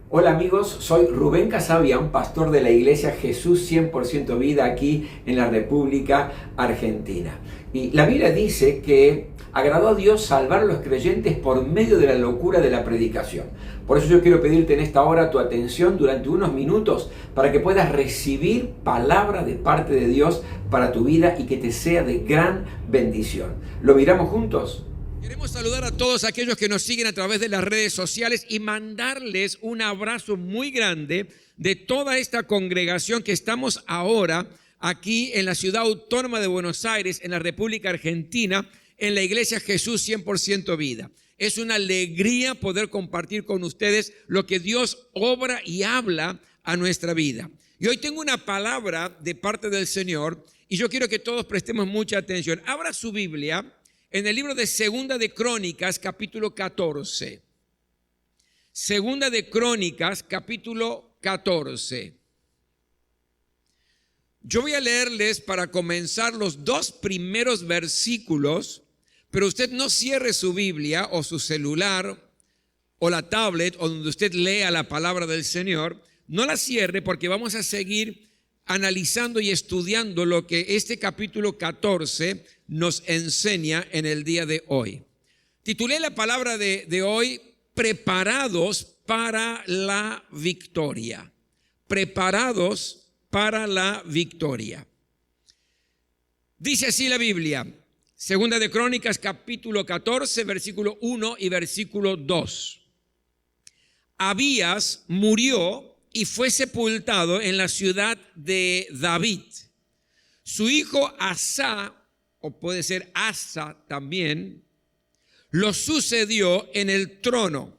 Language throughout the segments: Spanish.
Hola amigos, soy Rubén Casabian, pastor de la iglesia Jesús 100% Vida aquí en la República Argentina. Y la Biblia dice que agradó a Dios salvar a los creyentes por medio de la locura de la predicación. Por eso yo quiero pedirte en esta hora tu atención durante unos minutos para que puedas recibir palabra de parte de Dios para tu vida y que te sea de gran bendición. ¿Lo miramos juntos? Queremos saludar a todos aquellos que nos siguen a través de las redes sociales y mandarles un abrazo muy grande de toda esta congregación que estamos ahora aquí en la ciudad autónoma de Buenos Aires, en la República Argentina, en la iglesia Jesús 100% Vida. Es una alegría poder compartir con ustedes lo que Dios obra y habla a nuestra vida. Y hoy tengo una palabra de parte del Señor y yo quiero que todos prestemos mucha atención. Abra su Biblia en el libro de Segunda de Crónicas, capítulo 14. Segunda de Crónicas, capítulo 14. Yo voy a leerles para comenzar los dos primeros versículos, pero usted no cierre su Biblia o su celular o la tablet o donde usted lea la palabra del Señor. No la cierre porque vamos a seguir analizando y estudiando lo que este capítulo 14 nos enseña en el día de hoy. Titulé la palabra de hoy, Preparados para la victoria. Preparados para la victoria. Dice así la Biblia, Segunda de Crónicas, capítulo 14, versículo 1 y versículo 2. Abías murió y fue sepultado en la ciudad de David. Su hijo Asá, o puede ser Asa también, lo sucedió en el trono.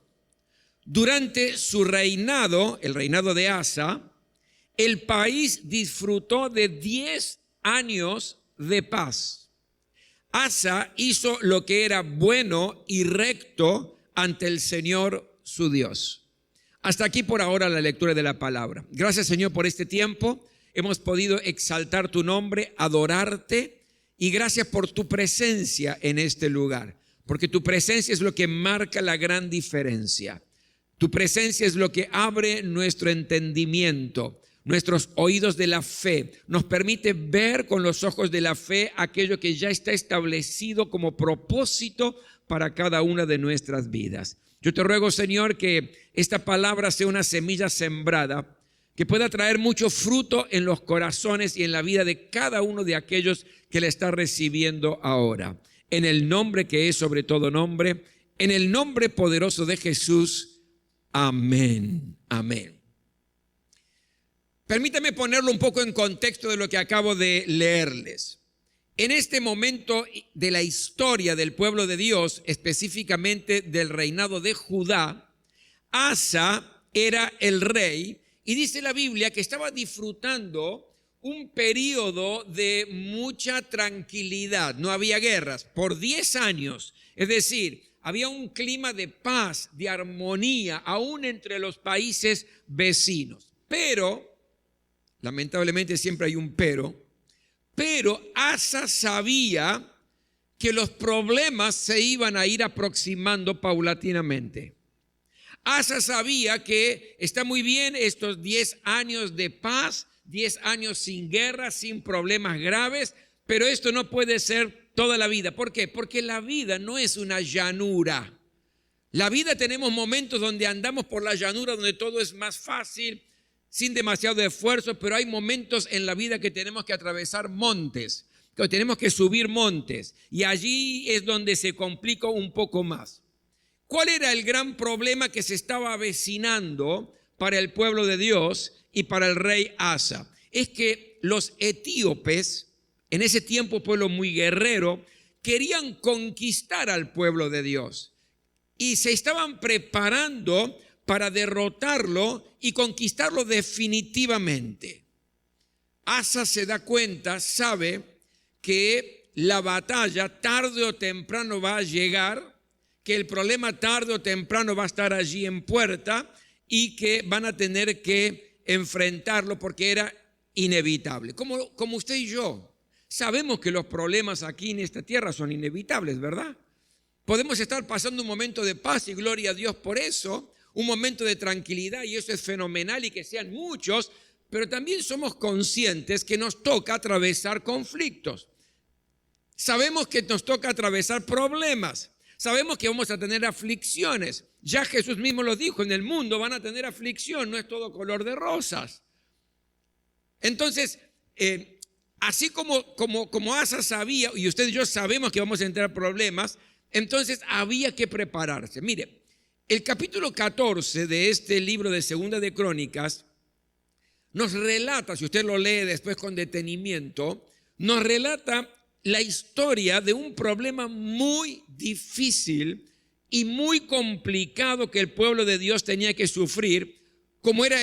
Durante su reinado, el reinado de Asa, el país disfrutó de 10 años de paz. Asa hizo lo que era bueno y recto ante el Señor su Dios. Hasta aquí por ahora la lectura de la palabra. Gracias, Señor, por este tiempo. Hemos podido exaltar tu nombre, adorarte, y gracias por tu presencia en este lugar, porque tu presencia es lo que marca la gran diferencia. Tu presencia es lo que abre nuestro entendimiento, nuestros oídos de la fe. Nos permite ver con los ojos de la fe aquello que ya está establecido como propósito para cada una de nuestras vidas. Yo te ruego, Señor, que esta palabra sea una semilla sembrada, que pueda traer mucho fruto en los corazones y en la vida de cada uno de aquellos que la está recibiendo ahora. En el nombre que es sobre todo nombre, en el nombre poderoso de Jesús. Amén. Amén. Permítame ponerlo un poco en contexto de lo que acabo de leerles. En este momento de la historia del pueblo de Dios, específicamente del reinado de Judá, Asa era el rey y dice la Biblia que estaba disfrutando un periodo de mucha tranquilidad. No había guerras por 10 años, es decir, había un clima de paz, de armonía, aún entre los países vecinos. Pero, lamentablemente siempre hay un pero Asa sabía que los problemas se iban a ir aproximando paulatinamente. Asa sabía que está muy bien estos 10 años de paz, 10 años sin guerra, sin problemas graves, pero esto no puede ser toda la vida. ¿Por qué? Porque la vida no es una llanura. La vida tenemos momentos donde andamos por la llanura, donde todo es más fácil, sin demasiado esfuerzo, pero hay momentos en la vida que tenemos que atravesar montes, que tenemos que subir montes, y allí es donde se complica un poco más. ¿Cuál era el gran problema que se estaba avecinando para el pueblo de Dios y para el rey Asa? Es que los etíopes, en ese tiempo pueblo muy guerrero, querían conquistar al pueblo de Dios y se estaban preparando para derrotarlo y conquistarlo definitivamente. Asa se da cuenta, sabe que la batalla tarde o temprano va a llegar, que el problema tarde o temprano va a estar allí en puerta y que van a tener que enfrentarlo porque era inevitable. Como usted y yo sabemos que los problemas aquí en esta tierra son inevitables, ¿verdad? Podemos estar pasando un momento de paz y gloria a Dios por eso, un momento de tranquilidad y eso es fenomenal y que sean muchos, pero también somos conscientes que nos toca atravesar conflictos. Sabemos que nos toca atravesar problemas. Sabemos que vamos a tener aflicciones. Ya Jesús mismo lo dijo, en el mundo van a tener aflicción, no es todo color de rosas. Entonces, así como Asa sabía, y usted y yo sabemos que vamos a entrar problemas, entonces había que prepararse. Mire, el capítulo 14 de este libro de Segunda de Crónicas nos relata, si usted lo lee después con detenimiento, nos relata la historia de un problema muy difícil y muy complicado que el pueblo de Dios tenía que sufrir, como era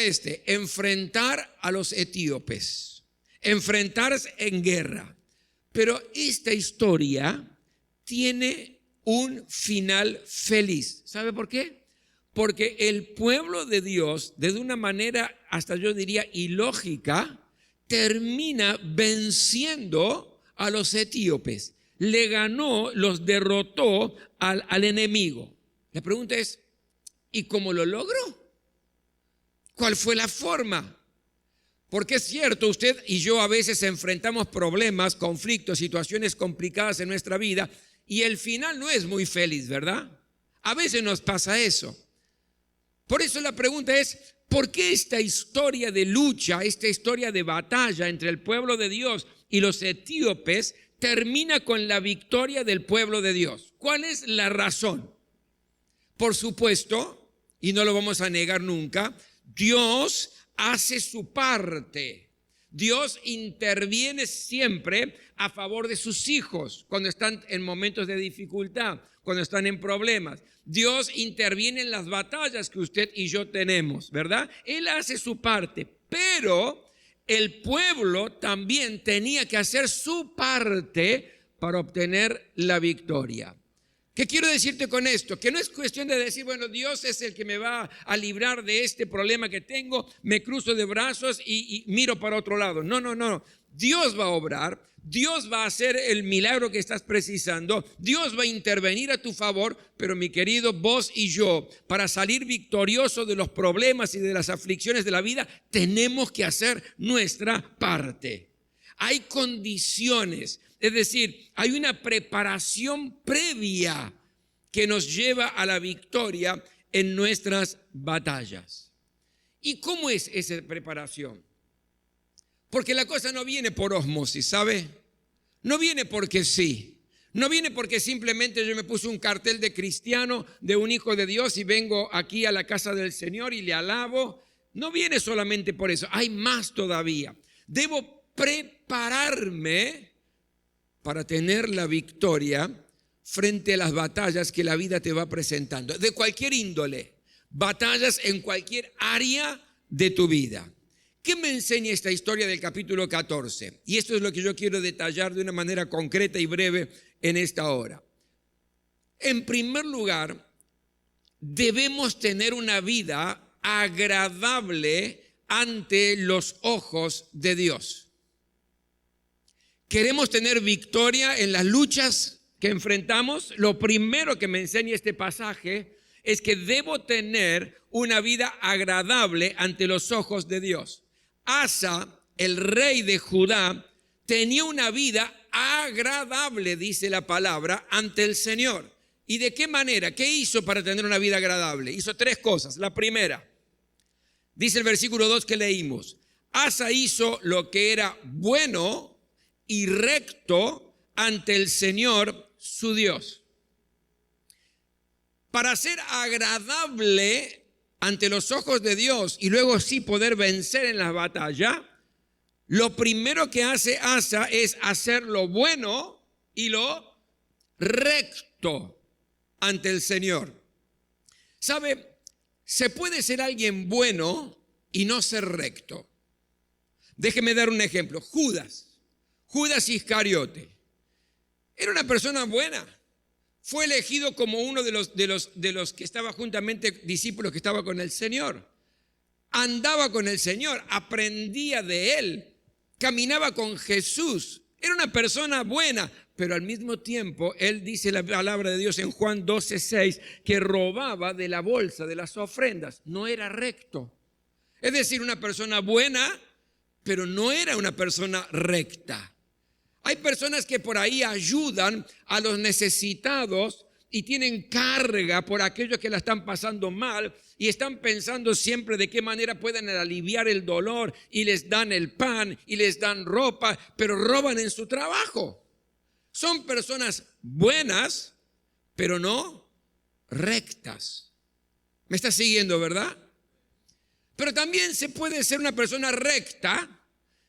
enfrentar a los etíopes, enfrentarse en guerra. Pero esta historia tiene un final feliz. ¿Sabe por qué? Porque el pueblo de Dios, de una manera hasta yo diría ilógica, termina venciendo a los etíopes. Le ganó, los derrotó al enemigo. La pregunta es, ¿y cómo lo logró? ¿Cuál fue la forma? Porque es cierto, usted y yo a veces enfrentamos problemas, conflictos, situaciones complicadas en nuestra vida y el final no es muy feliz, ¿verdad? A veces nos pasa eso. Por eso la pregunta es, ¿por qué esta historia de lucha, esta historia de batalla entre el pueblo de Dios y los etíopes termina con la victoria del pueblo de Dios? ¿Cuál es la razón? Por supuesto, y no lo vamos a negar nunca, Dios hace su parte. Dios interviene siempre a favor de sus hijos cuando están en momentos de dificultad, cuando están en problemas. Dios interviene en las batallas que usted y yo tenemos, ¿verdad? Él hace su parte, pero el pueblo también tenía que hacer su parte para obtener la victoria. ¿Qué quiero decirte con esto? Que no es cuestión de decir, bueno, Dios es el que me va a librar de este problema que tengo, me cruzo de brazos y miro para otro lado. No. Dios va a obrar, Dios va a hacer el milagro que estás precisando, Dios va a intervenir a tu favor, pero mi querido, vos y yo, para salir victoriosos de los problemas y de las aflicciones de la vida, tenemos que hacer nuestra parte. Hay condiciones, es decir, hay una preparación previa que nos lleva a la victoria en nuestras batallas. ¿Y cómo es esa preparación? Porque la cosa no viene por ósmosis, ¿sabe? No viene porque sí. No viene porque simplemente yo me puse un cartel de cristiano, de un hijo de Dios y vengo aquí a la casa del Señor y le alabo. No viene solamente por eso, hay más todavía. Debo prepararme para tener la victoria frente a las batallas que la vida te va presentando, de cualquier índole, batallas en cualquier área de tu vida. ¿Qué me enseña esta historia del capítulo 14? Y esto es lo que yo quiero detallar de una manera concreta y breve en esta hora. En primer lugar, debemos tener una vida agradable ante los ojos de Dios. ¿Queremos tener victoria en las luchas que enfrentamos? Lo primero que me enseña este pasaje es que debo tener una vida agradable ante los ojos de Dios. Asa, el rey de Judá, tenía una vida agradable, dice la palabra, ante el Señor. ¿Y de qué manera? ¿Qué hizo para tener una vida agradable? Hizo tres cosas. La primera, dice el versículo 2 que leímos, Asa hizo lo que era bueno y recto ante el Señor su Dios. Para ser agradable ante los ojos de Dios y luego sí poder vencer en la batalla, lo primero que hace Asa es hacer lo bueno y lo recto ante el Señor. ¿Sabe? Se puede ser alguien bueno y no ser recto. Déjeme dar un ejemplo. Judas Iscariote era una persona buena. Fue elegido como uno de los que estaba juntamente, discípulos que estaba con el Señor. Andaba con el Señor, aprendía de Él, caminaba con Jesús. Era una persona buena, pero al mismo tiempo él dice la palabra de Dios en Juan 12:6 que robaba de la bolsa de las ofrendas. No era recto. Es decir, una persona buena, pero no era una persona recta. Hay personas que por ahí ayudan a los necesitados y tienen carga por aquellos que la están pasando mal y están pensando siempre de qué manera pueden aliviar el dolor y les dan el pan y les dan ropa, pero roban en su trabajo. Son personas buenas, pero no rectas. ¿Me está siguiendo, verdad? Pero también se puede ser una persona recta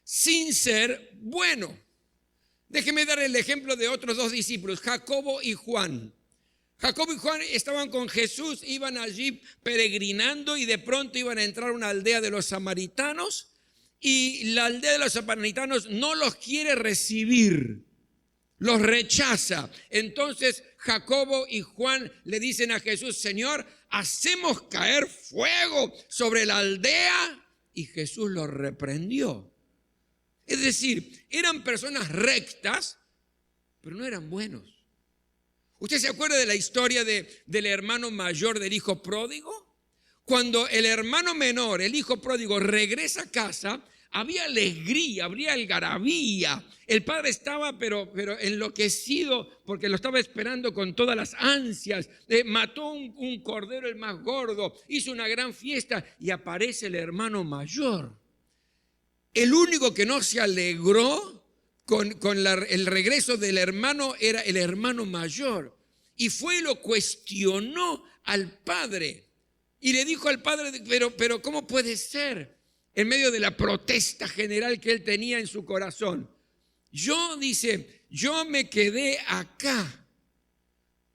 sin ser bueno. Déjeme dar el ejemplo de otros dos discípulos, Jacobo y Juan. Jacobo y Juan estaban con Jesús, iban allí peregrinando y de pronto iban a entrar a una aldea de los samaritanos y la aldea de los samaritanos no los quiere recibir, los rechaza. Entonces Jacobo y Juan le dicen a Jesús: Señor, hacemos caer fuego sobre la aldea. Y Jesús los reprendió. Es decir, eran personas rectas, pero no eran buenos. ¿Usted se acuerda de la historia del hermano mayor del hijo pródigo? Cuando el hermano menor, el hijo pródigo, regresa a casa, había alegría, había algarabía. El padre estaba pero enloquecido porque lo estaba esperando con todas las ansias. Mató un cordero, el más gordo, hizo una gran fiesta y aparece el hermano mayor. El único que no se alegró con el regreso del hermano era el hermano mayor. Y fue y lo cuestionó al padre. Y le dijo al padre: pero ¿cómo puede ser? En medio de la protesta general que él tenía en su corazón. Yo me quedé acá.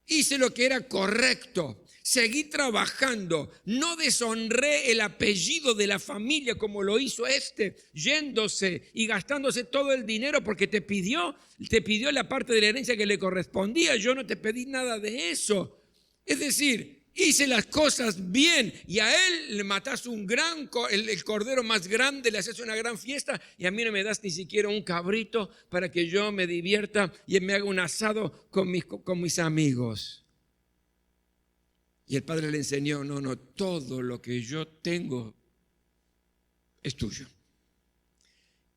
Hice lo que era correcto. Seguí trabajando, no deshonré el apellido de la familia como lo hizo yéndose y gastándose todo el dinero porque te pidió la parte de la herencia que le correspondía. Yo no te pedí nada de eso. Es decir, hice las cosas bien y a él le matás el cordero más grande, le haces una gran fiesta y a mí no me das ni siquiera un cabrito para que yo me divierta y me haga un asado con mis amigos. Y el padre le enseñó: no, todo lo que yo tengo es tuyo.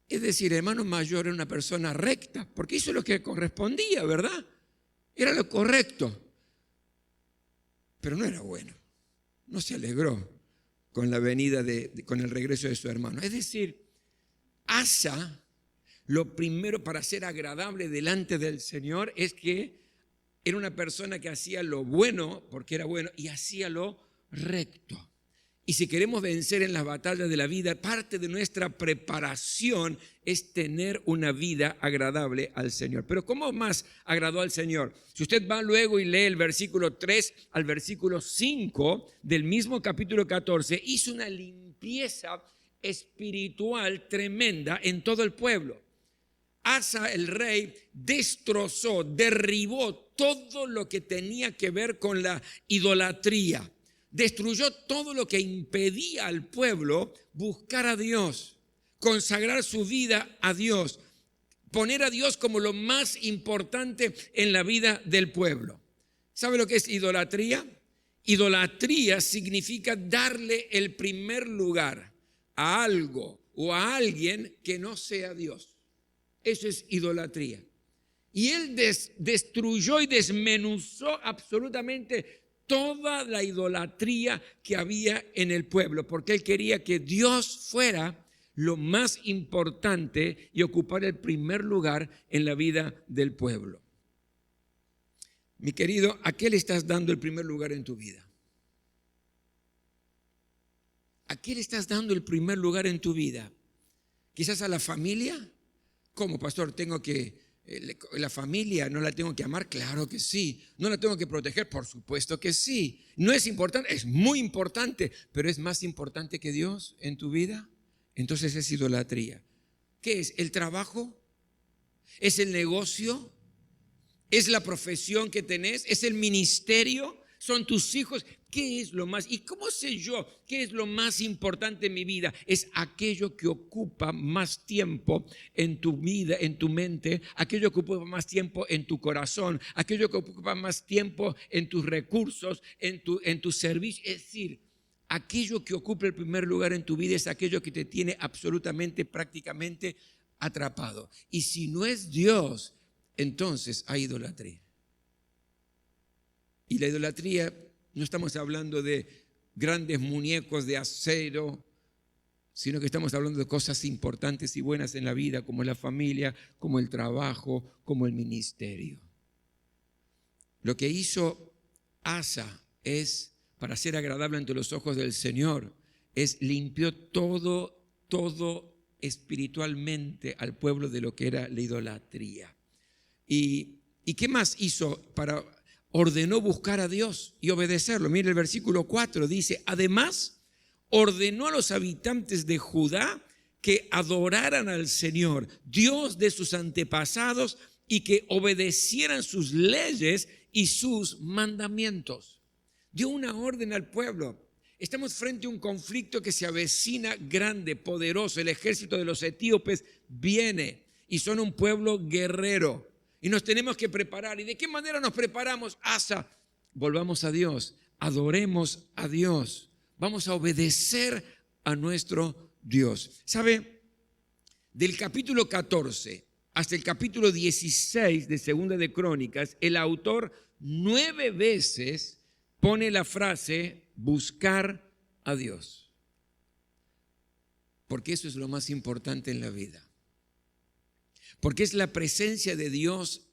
Es decir, el hermano mayor era una persona recta, porque hizo lo que correspondía, ¿verdad? Era lo correcto. Pero no era bueno. No se alegró con la venida con el regreso de su hermano. Es decir, Asa, lo primero para ser agradable delante del Señor es que era una persona que hacía lo bueno porque era bueno y hacía lo recto. Y si queremos vencer en las batallas de la vida, parte de nuestra preparación es tener una vida agradable al Señor. Pero ¿cómo más agradó al Señor? Si usted va luego y lee el versículo 3 al versículo 5 del mismo capítulo 14, hizo una limpieza espiritual tremenda en todo el pueblo. Asa, el rey, destrozó, derribó todo lo que tenía que ver con la idolatría. Destruyó todo lo que impedía al pueblo buscar a Dios, consagrar su vida a Dios, poner a Dios como lo más importante en la vida del pueblo. ¿Sabe lo que es idolatría? Idolatría significa darle el primer lugar a algo o a alguien que no sea Dios. Eso es idolatría. Y él destruyó y desmenuzó absolutamente toda la idolatría que había en el pueblo, porque él quería que Dios fuera lo más importante y ocupara el primer lugar en la vida del pueblo. Mi querido, ¿a qué le estás dando el primer lugar en tu vida? ¿A qué le estás dando el primer lugar en tu vida? ¿Quizás a la familia? ¿Cómo, pastor? ¿La familia no la tengo que amar? Claro que sí. ¿No la tengo que proteger? Por supuesto que sí. ¿No es importante? Es muy importante, pero ¿es más importante que Dios en tu vida? Entonces es idolatría. ¿Qué es? ¿El trabajo? ¿Es el negocio? ¿Es la profesión que tenés? ¿Es el ministerio? ¿Son tus hijos? ¿Qué es lo más? ¿Y cómo sé yo qué es lo más importante en mi vida? Es aquello que ocupa más tiempo en tu vida, en tu mente, aquello que ocupa más tiempo en tu corazón, aquello que ocupa más tiempo en tus recursos, en tu servicio. Es decir, aquello que ocupa el primer lugar en tu vida es aquello que te tiene absolutamente, prácticamente atrapado. Y si no es Dios, entonces hay idolatría. Y la idolatría, no estamos hablando de grandes muñecos de acero, sino que estamos hablando de cosas importantes y buenas en la vida, como la familia, como el trabajo, como el ministerio. Lo que hizo Asa es, para ser agradable ante los ojos del Señor, es limpió todo espiritualmente al pueblo de lo que era la idolatría. ¿Y qué más hizo para... Ordenó buscar a Dios y obedecerlo? Mire el versículo 4, dice, además ordenó a los habitantes de Judá que adoraran al Señor, Dios de sus antepasados, y que obedecieran sus leyes y sus mandamientos. Dio una orden al pueblo. Estamos frente a un conflicto que se avecina grande, poderoso. El ejército de los etíopes viene y son un pueblo guerrero. Y nos tenemos que preparar. ¿Y de qué manera nos preparamos? Asa, volvamos a Dios, adoremos a Dios, vamos a obedecer a nuestro Dios. ¿Sabe? Del capítulo 14 hasta el capítulo 16 de Segunda de Crónicas, el autor 9 veces pone la frase buscar a Dios. Porque eso es lo más importante en la vida. Porque es la presencia de Dios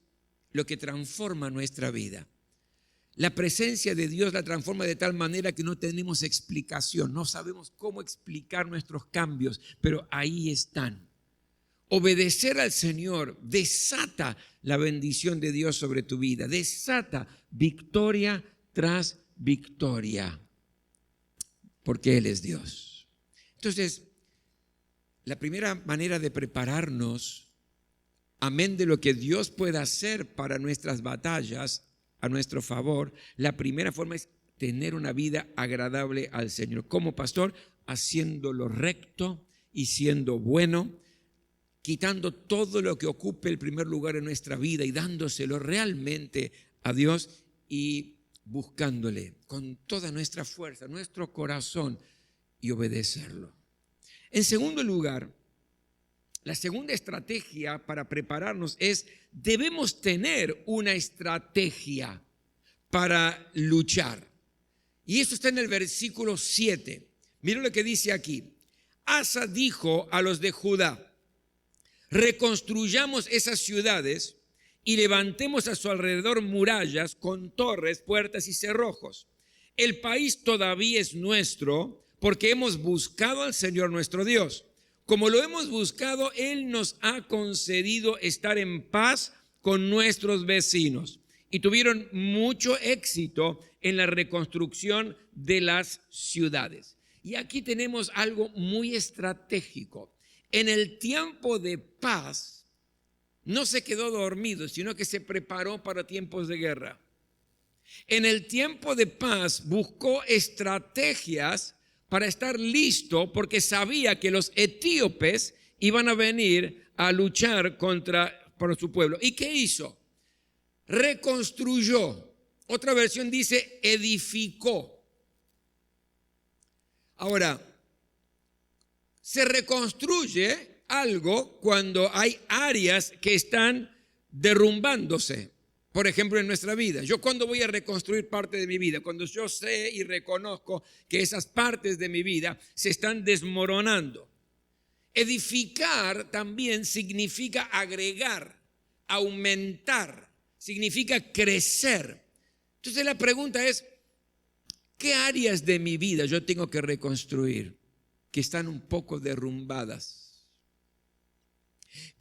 lo que transforma nuestra vida. La presencia de Dios la transforma de tal manera que no tenemos explicación, no sabemos cómo explicar nuestros cambios, pero ahí están. Obedecer al Señor desata la bendición de Dios sobre tu vida, desata victoria tras victoria, porque Él es Dios. Entonces, la primera manera de prepararnos, amén de lo que Dios pueda hacer para nuestras batallas a nuestro favor, la primera forma es tener una vida agradable al Señor. Como pastor, haciendo lo recto y siendo bueno, quitando todo lo que ocupe el primer lugar en nuestra vida y dándoselo realmente a Dios y buscándole con toda nuestra fuerza, nuestro corazón, y obedecerlo. En segundo lugar, la segunda estrategia para prepararnos es, debemos tener una estrategia para luchar. Y eso está en el versículo 7. Miren lo que dice aquí. Asa dijo a los de Judá, reconstruyamos esas ciudades y levantemos a su alrededor murallas con torres, puertas y cerrojos. El país todavía es nuestro porque hemos buscado al Señor nuestro Dios. Como lo hemos buscado, Él nos ha concedido estar en paz con nuestros vecinos. Y tuvieron mucho éxito en la reconstrucción de las ciudades. Y aquí tenemos algo muy estratégico. En el tiempo de paz, no se quedó dormido, sino que se preparó para tiempos de guerra. En el tiempo de paz buscó estrategias para estar listo, porque sabía que los etíopes iban a venir a luchar por su pueblo. ¿Y qué hizo? Reconstruyó. Otra versión dice edificó. Ahora, se reconstruye algo cuando hay áreas que están derrumbándose. Por ejemplo, en nuestra vida. Yo cuando voy a reconstruir parte de mi vida, cuando yo sé y reconozco que esas partes de mi vida se están desmoronando. Edificar también significa agregar, aumentar, significa crecer. Entonces la pregunta es, ¿qué áreas de mi vida yo tengo que reconstruir que están un poco derrumbadas?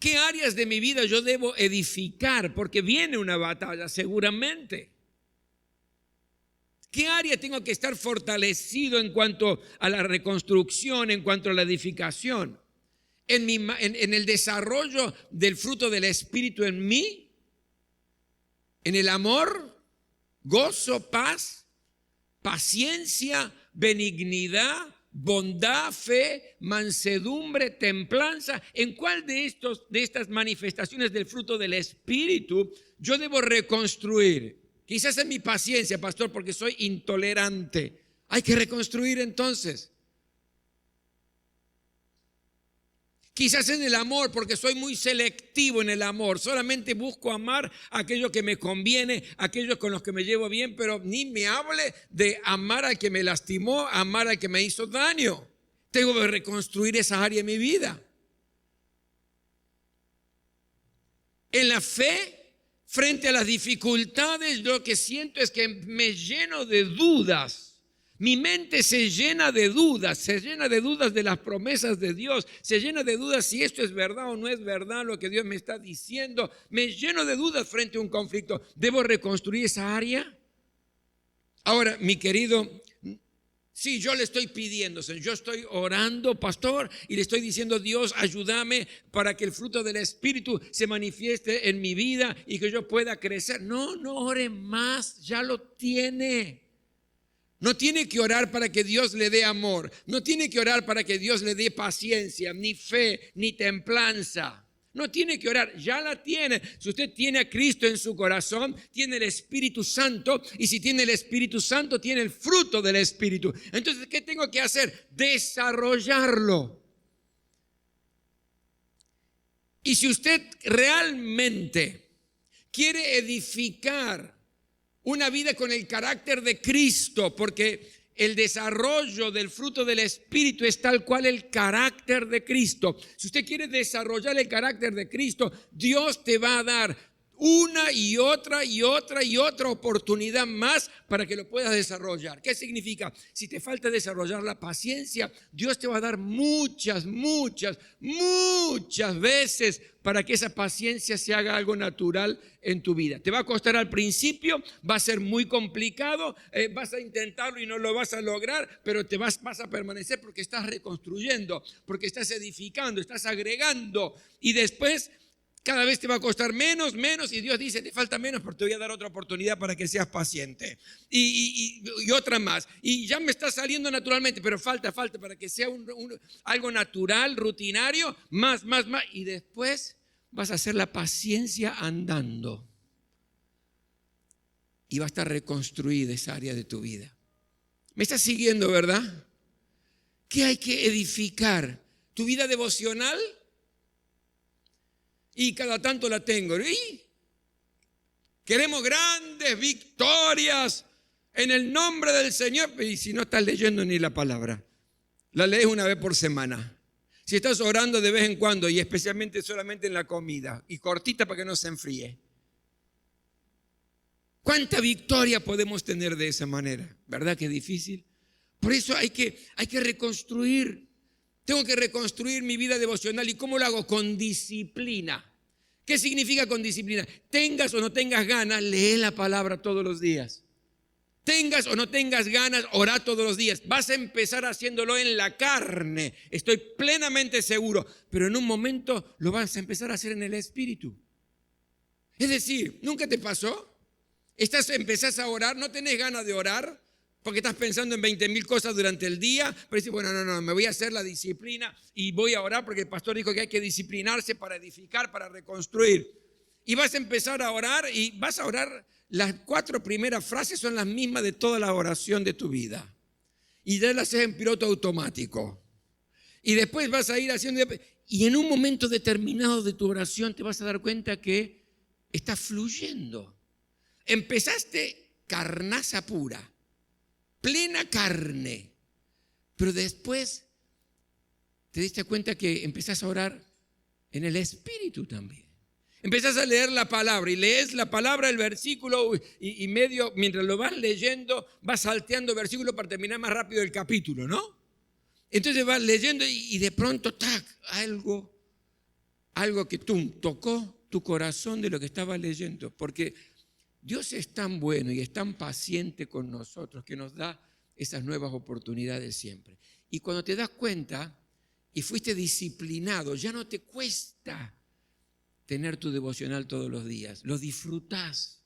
¿Qué áreas de mi vida yo debo edificar? Porque viene una batalla seguramente. ¿Qué área tengo que estar fortalecido en cuanto a la reconstrucción, en cuanto a la edificación? ¿En el desarrollo del fruto del Espíritu en mí? ¿En el amor, gozo, paz? paciencia, benignidad, bondad, fe, mansedumbre, templanza. ¿En cuál de estas manifestaciones del fruto del Espíritu yo debo reconstruir? Quizás en mi paciencia, pastor, porque soy intolerante. Hay que reconstruir entonces. Quizás en el amor, porque soy muy selectivo en el amor. Solamente busco amar a aquello que me conviene, a aquellos con los que me llevo bien, pero ni me hable de amar al que me lastimó, amar al que me hizo daño. Tengo que reconstruir esa área de mi vida. En la fe, frente a las dificultades, lo que siento es que me lleno de dudas. Mi mente se llena de dudas de las promesas de Dios, se llena de dudas si esto es verdad o no es verdad lo que Dios me está diciendo. Me lleno de dudas frente a un conflicto. ¿Debo reconstruir esa área? Ahora, mi querido, sí, yo le estoy pidiendo, yo estoy orando, pastor, y le estoy diciendo, Dios, ayúdame para que el fruto del Espíritu se manifieste en mi vida y que yo pueda crecer. No ore más, ya lo tiene. No tiene que orar para que Dios le dé amor, no tiene que orar para que Dios le dé paciencia, ni fe, ni templanza. No tiene que orar, ya la tiene. Si usted tiene a Cristo en su corazón, tiene el Espíritu Santo, y si tiene el Espíritu Santo, tiene el fruto del Espíritu. Entonces, ¿qué tengo que hacer? Desarrollarlo. Y si usted realmente quiere edificar una vida con el carácter de Cristo, porque el desarrollo del fruto del Espíritu es tal cual el carácter de Cristo. Si usted quiere desarrollar el carácter de Cristo, Dios te va a dar una y otra oportunidad más para que lo puedas desarrollar. ¿Qué significa? Si te falta desarrollar la paciencia, Dios te va a dar muchas veces para que esa paciencia se haga algo natural en tu vida. Te va a costar al principio, va a ser muy complicado, vas a intentarlo y no lo vas a lograr, pero vas a permanecer porque estás reconstruyendo, porque estás edificando, estás agregando, y después cada vez te va a costar menos, y Dios dice, te falta menos, pero te voy a dar otra oportunidad para que seas paciente. Y otra más. Y ya me está saliendo naturalmente, pero falta para que sea algo natural, rutinario, más. Y después vas a hacer la paciencia andando. Y va a estar reconstruida esa área de tu vida. ¿Me estás siguiendo, verdad? ¿Qué hay que edificar? ¿Tu vida devocional? Y cada tanto la tengo. Y queremos grandes victorias en el nombre del Señor. Y si no estás leyendo ni la palabra, la lees una vez por semana. Si estás orando de vez en cuando, y especialmente solamente en la comida, y cortita para que no se enfríe. ¿Cuánta victoria podemos tener de esa manera? ¿Verdad que es difícil? Por eso hay que reconstruir. Tengo que reconstruir mi vida devocional. ¿Y cómo lo hago? Con disciplina. ¿Qué significa con disciplina? Tengas o no tengas ganas, lee la palabra todos los días. Tengas o no tengas ganas, orá todos los días. Vas a empezar haciéndolo en la carne, estoy plenamente seguro. Pero en un momento lo vas a empezar a hacer en el Espíritu. Es decir, ¿nunca te pasó? Empezás a orar, no tenés ganas de orar, porque estás pensando en 20,000 cosas durante el día, pero dices, bueno, no, me voy a hacer la disciplina y voy a orar porque el pastor dijo que hay que disciplinarse para edificar, para reconstruir. Y vas a empezar a orar y vas a orar, las 4 primeras frases son las mismas de toda la oración de tu vida. Y ya las haces en piloto automático. Y después vas a ir haciendo, y en un momento determinado de tu oración te vas a dar cuenta que está fluyendo. Empezaste carnaza pura, plena carne, pero después te diste cuenta que empezás a orar en el Espíritu también. Empezás a leer la palabra y lees la palabra, el versículo y medio, mientras lo vas leyendo, vas salteando versículos para terminar más rápido el capítulo, ¿no? Entonces vas leyendo y de pronto, ¡tac!, algo que tocó tu corazón de lo que estabas leyendo, porque Dios es tan bueno y es tan paciente con nosotros que nos da esas nuevas oportunidades siempre. Y cuando te das cuenta y fuiste disciplinado, ya no te cuesta tener tu devocional todos los días. Lo disfrutás,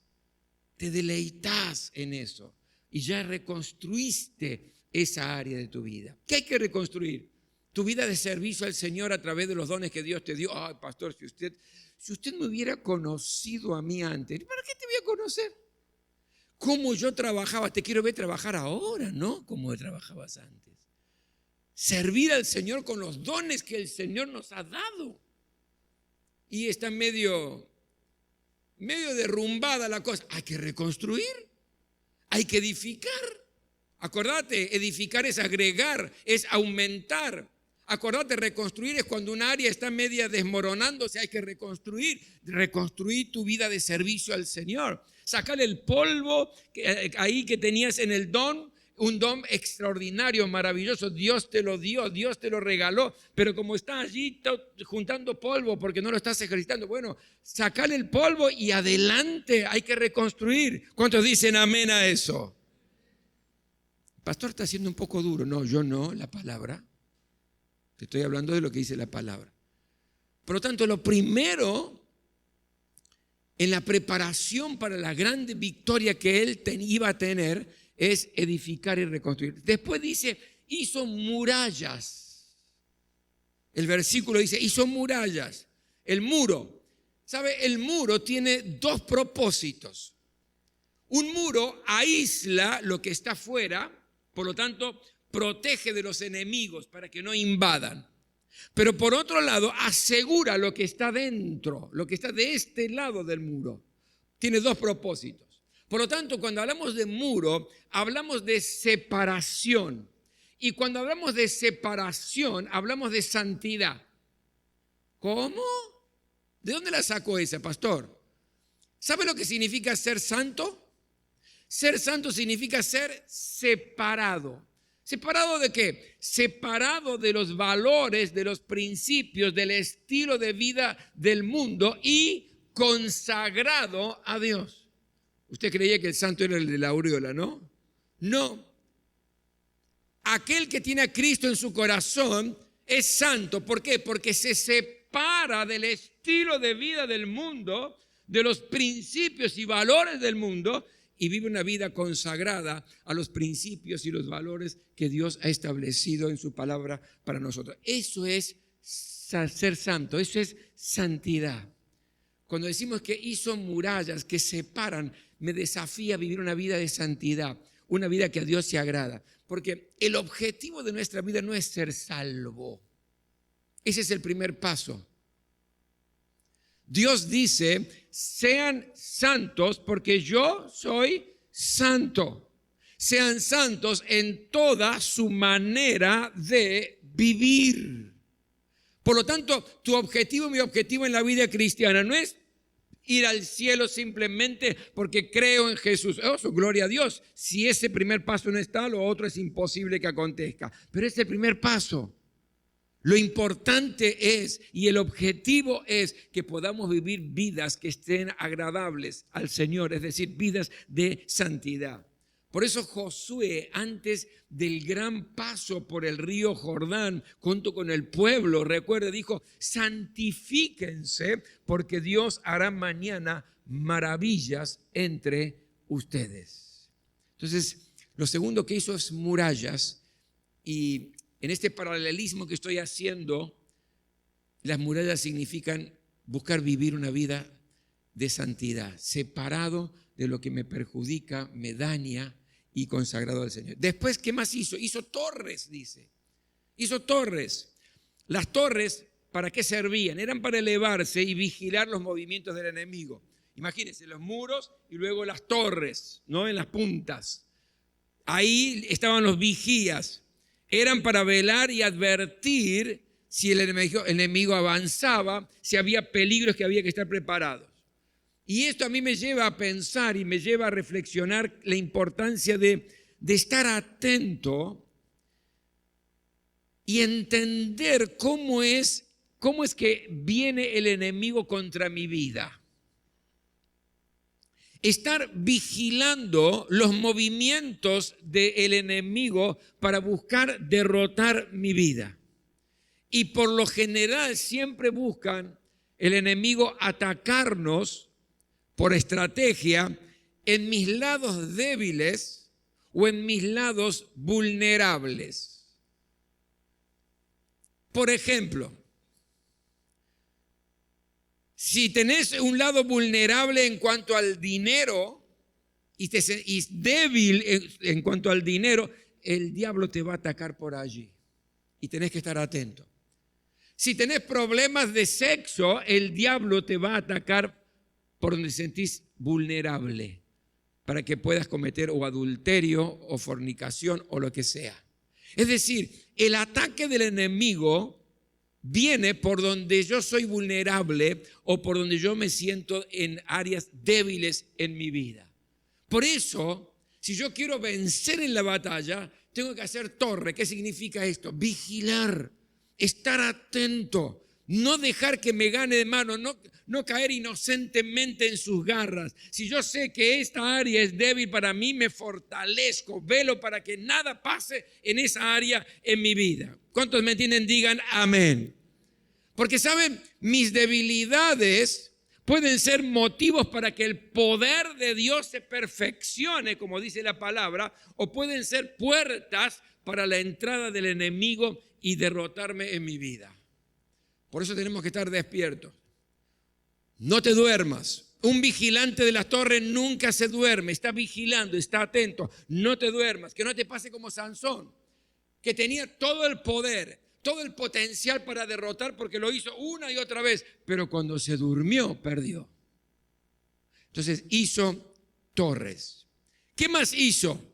te deleitas en eso. y ya reconstruiste esa área de tu vida. ¿Qué hay que reconstruir? Tu vida de servicio al Señor a través de los dones que Dios te dio. Ay, pastor, si usted me hubiera conocido a mí antes, ¿para qué te voy a conocer? ¿Cómo yo trabajaba? Te quiero ver trabajar ahora, ¿no? Como trabajabas antes. Servir al Señor con los dones que el Señor nos ha dado. Y está medio derrumbada la cosa. Hay que reconstruir, hay que edificar. Acordate, edificar es agregar, es aumentar. Acordate, reconstruir es cuando un área está media desmoronándose, hay que reconstruir tu vida de servicio al Señor. Sacarle el polvo ahí que tenías en el don, un don extraordinario, maravilloso. Dios te lo dio, Dios te lo regaló, pero como estás allí juntando polvo porque no lo estás ejercitando, bueno, sacarle el polvo y adelante, hay que reconstruir. ¿Cuántos dicen amén a eso? Pastor, está siendo un poco duro. No, yo no, la palabra. Te estoy hablando de lo que dice la palabra. Por lo tanto, lo primero en la preparación para la grande victoria que él iba a tener es edificar y reconstruir. Después dice, hizo murallas. El versículo dice, hizo murallas. El muro. ¿Sabe? El muro tiene dos propósitos. Un muro aísla lo que está afuera, por lo tanto, protege de los enemigos para que no invadan. Pero por otro lado, asegura lo que está dentro, lo que está de este lado del muro. Tiene dos propósitos. Por lo tanto, cuando hablamos de muro, hablamos de separación. Y cuando hablamos de separación, hablamos de santidad. ¿Cómo? ¿De dónde la sacó esa, pastor? ¿Sabe lo que significa ser santo? Ser santo significa ser separado. ¿Separado de qué? Separado de los valores, de los principios, del estilo de vida del mundo y consagrado a Dios. Usted creía que el santo era el de la aureola, ¿no? No. Aquel que tiene a Cristo en su corazón es santo. ¿Por qué? Porque se separa del estilo de vida del mundo, de los principios y valores del mundo, y vive una vida consagrada a los principios y los valores que Dios ha establecido en su palabra para nosotros. Eso es ser santo, eso es santidad. Cuando decimos que hizo murallas que separan, me desafía a vivir una vida de santidad, una vida que a Dios se agrada. Porque el objetivo de nuestra vida no es ser salvo. Ese es el primer paso. Dios dice, sean santos porque yo soy santo. Sean santos en toda su manera de vivir. Por lo tanto, tu objetivo, mi objetivo en la vida cristiana no es ir al cielo simplemente porque creo en Jesús. Oh, gloria a Dios. Si ese primer paso no está, lo otro es imposible que acontezca. Pero es el primer paso. Lo importante es, y el objetivo es, que podamos vivir vidas que estén agradables al Señor, es decir, vidas de santidad. Por eso Josué, antes del gran paso por el río Jordán, junto con el pueblo, recuerda, dijo, santifíquense, porque Dios hará mañana maravillas entre ustedes. Entonces, lo segundo que hizo es murallas, y en este paralelismo que estoy haciendo, las murallas significan buscar vivir una vida de santidad, separado de lo que me perjudica, me daña y consagrado al Señor. Después, ¿qué más hizo? Hizo torres, dice. Hizo torres. Las torres, ¿para qué servían? Eran para elevarse y vigilar los movimientos del enemigo. Imagínense, los muros y luego las torres, ¿no? En las puntas. Ahí estaban los vigías. Eran para velar y advertir si el enemigo avanzaba, si había peligros que había que estar preparados. Y esto a mí me lleva a pensar y me lleva a reflexionar la importancia de estar atento y entender cómo es que viene el enemigo contra mi vida. Estar vigilando los movimientos del enemigo para buscar derrotar mi vida. Y por lo general siempre buscan el enemigo atacarnos por estrategia en mis lados débiles o en mis lados vulnerables. Por ejemplo, si tenés un lado vulnerable en cuanto al dinero y débil en cuanto al dinero, el diablo te va a atacar por allí y tenés que estar atento. Si tenés problemas de sexo, el diablo te va a atacar por donde te sentís vulnerable para que puedas cometer o adulterio o fornicación o lo que sea. Es decir, el ataque del enemigo viene por donde yo soy vulnerable o por donde yo me siento en áreas débiles en mi vida. Por eso, si yo quiero vencer en la batalla, tengo que hacer torre. ¿Qué significa esto? Vigilar, estar atento, no dejar que me gane de mano, no caer inocentemente en sus garras. Si yo sé que esta área es débil para mí, me fortalezco, velo para que nada pase en esa área en mi vida. ¿Cuántos me entienden? Digan amén. Porque saben, mis debilidades pueden ser motivos para que el poder de Dios se perfeccione, como dice la palabra, o pueden ser puertas para la entrada del enemigo y derrotarme en mi vida. Por eso tenemos que estar despiertos. No te duermas. Un vigilante de la torre nunca se duerme, está vigilando, está atento. No te duermas, que no te pase como Sansón, que tenía todo el poder, todo el potencial para derrotar porque lo hizo una y otra vez, pero cuando se durmió, perdió. Entonces hizo torres. ¿Qué más hizo?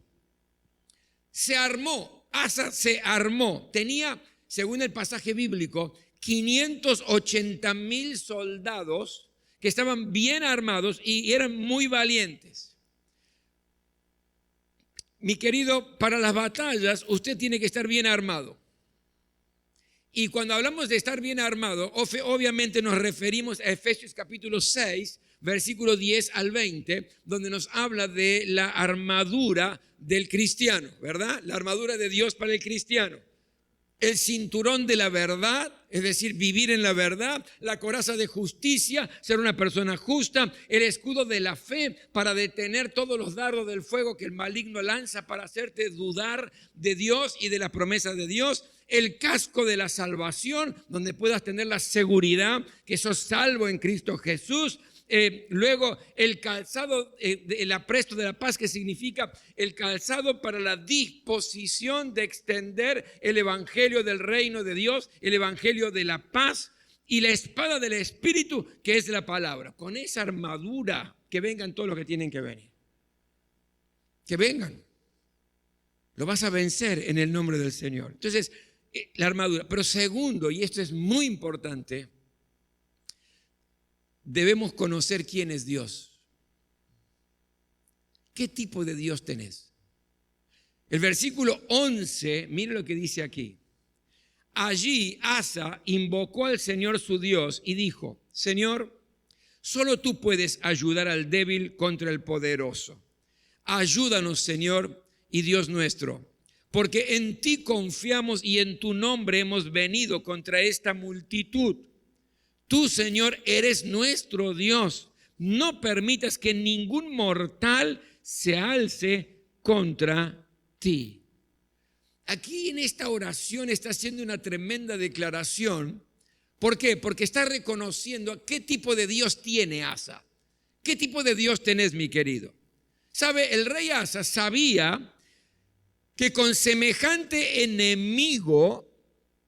Se armó, Asa se armó. Tenía, según el pasaje bíblico, 580,000 soldados que estaban bien armados y eran muy valientes. Mi querido, para las batallas usted tiene que estar bien armado. Y cuando hablamos de estar bien armado, obviamente nos referimos a Efesios capítulo 6, versículo 10 al 20, donde nos habla de la armadura del cristiano, ¿verdad? La armadura de Dios para el cristiano. El cinturón de la verdad, es decir, vivir en la verdad, la coraza de justicia, ser una persona justa, el escudo de la fe para detener todos los dardos del fuego que el maligno lanza para hacerte dudar de Dios y de la promesa de Dios, el casco de la salvación, donde puedas tener la seguridad que sos salvo en Cristo Jesús. Luego el calzado, el apresto de la paz, que significa el calzado para la disposición de extender el evangelio del reino de Dios, el evangelio de la paz, y la espada del Espíritu, que es la palabra. Con esa armadura, que vengan todos los que tienen que venir. Que vengan. Lo vas a vencer en el nombre del Señor. Entonces, la armadura. Pero segundo, y esto es muy importante, debemos conocer quién es Dios. ¿Qué tipo de Dios tenés? El versículo 11, mire lo que dice aquí. Allí Asa invocó al Señor su Dios y dijo: Señor, solo tú puedes ayudar al débil contra el poderoso. Ayúdanos, Señor y Dios nuestro, porque en ti confiamos y en tu nombre hemos venido contra esta multitud. Tú, Señor, eres nuestro Dios. No permitas que ningún mortal se alce contra ti. Aquí en esta oración está haciendo una tremenda declaración. ¿Por qué? Porque está reconociendo qué tipo de Dios tiene Asa. ¿Qué tipo de Dios tenés, mi querido? ¿Sabe? El rey Asa sabía que con semejante enemigo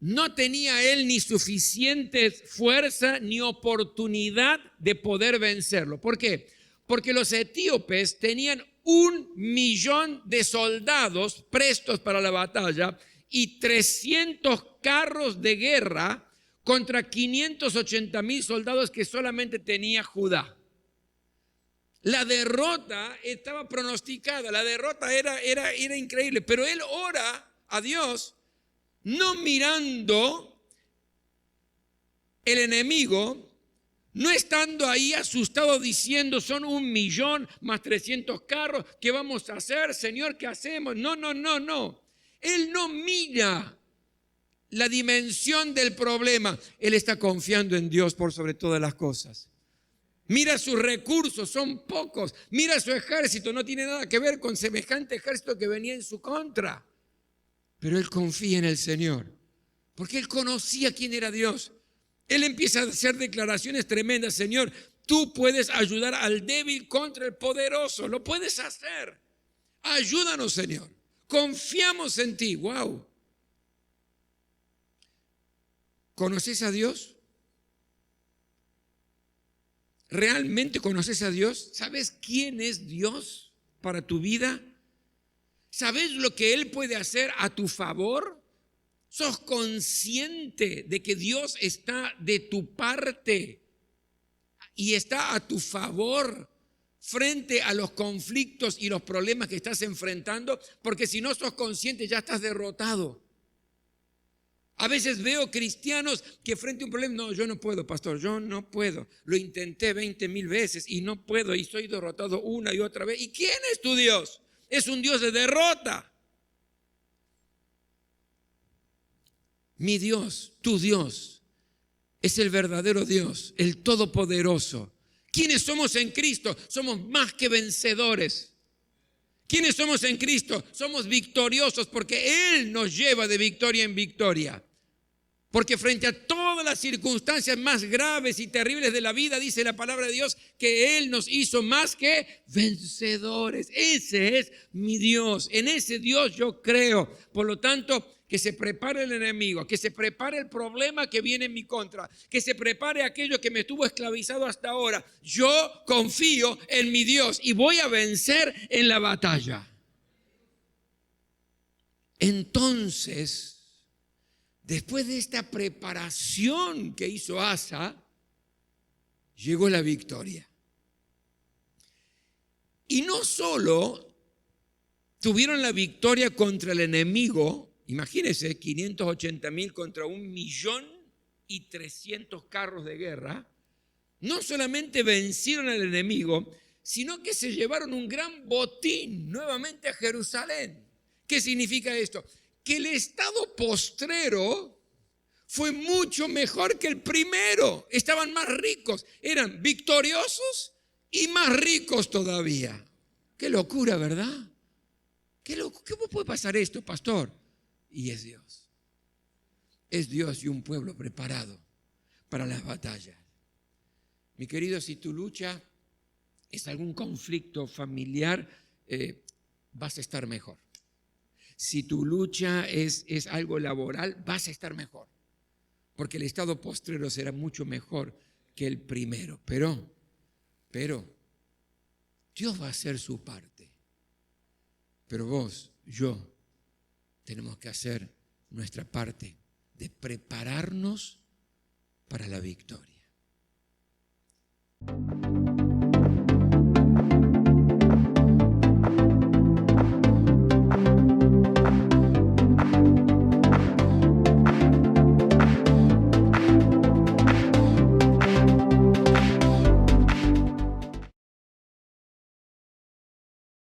no tenía él ni suficiente fuerza ni oportunidad de poder vencerlo. ¿Por qué? Porque los etíopes tenían 1,000,000 de soldados prestos para la batalla y 300 carros de guerra contra 580,000 soldados que solamente tenía Judá. La derrota estaba pronosticada, la derrota era increíble, pero él ora a Dios no mirando el enemigo, no estando ahí asustado diciendo son 1,000,000 más 300 carros, ¿qué vamos a hacer, Señor? ¿Qué hacemos? No. Él no mira la dimensión del problema, él está confiando en Dios por sobre todas las cosas. Mira sus recursos, son pocos. Mira su ejército, no tiene nada que ver con semejante ejército que venía en su contra. Pero él confía en el Señor, porque él conocía quién era Dios. Él empieza a hacer declaraciones tremendas. Señor, tú puedes ayudar al débil contra el poderoso. Lo puedes hacer. Ayúdanos, Señor. Confiamos en ti. Wow. ¿Conoces a Dios? ¿Realmente conoces a Dios? ¿Sabes quién es Dios para tu vida? ¿Sabes lo que Él puede hacer a tu favor? ¿Sos consciente de que Dios está de tu parte y está a tu favor frente a los conflictos y los problemas que estás enfrentando? Porque si no sos consciente ya estás derrotado. A veces veo cristianos que frente a un problema, no, yo no puedo, pastor, yo no puedo. Lo intenté 20,000 veces y no puedo y soy derrotado una y otra vez. ¿Y quién es tu Dios? Es un Dios de derrota. Mi Dios, tu Dios, es el verdadero Dios, el Todopoderoso. ¿Quiénes somos en Cristo? Somos más que vencedores. ¿Quiénes somos en Cristo? Somos victoriosos porque Él nos lleva de victoria en victoria. Porque frente a todas las circunstancias más graves y terribles de la vida, dice la palabra de Dios, que Él nos hizo más que vencedores. Ese es mi Dios. En ese Dios yo creo. Por lo tanto, que se prepare el enemigo, que se prepare el problema que viene en mi contra, que se prepare aquello que me estuvo esclavizado hasta ahora. Yo confío en mi Dios y voy a vencer en la batalla. Entonces, después de esta preparación que hizo Asa, llegó la victoria. Y no solo tuvieron la victoria contra el enemigo, imagínense, 580,000 contra 1,300,000 carros de guerra. No solamente vencieron al enemigo, sino que se llevaron un gran botín nuevamente a Jerusalén. ¿Qué significa esto? Que el estado postrero fue mucho mejor que el primero. Estaban más ricos, eran victoriosos y más ricos todavía. Qué locura, ¿verdad? ¿Cómo puede pasar esto, pastor? Y es Dios. Es Dios y un pueblo preparado para las batallas. Mi querido, si tu lucha es algún conflicto familiar, vas a estar mejor. Si tu lucha es algo laboral, vas a estar mejor. Porque el estado postrero será mucho mejor que el primero. Pero, Dios va a hacer su parte. Pero vos, yo, tenemos que hacer nuestra parte de prepararnos para la victoria.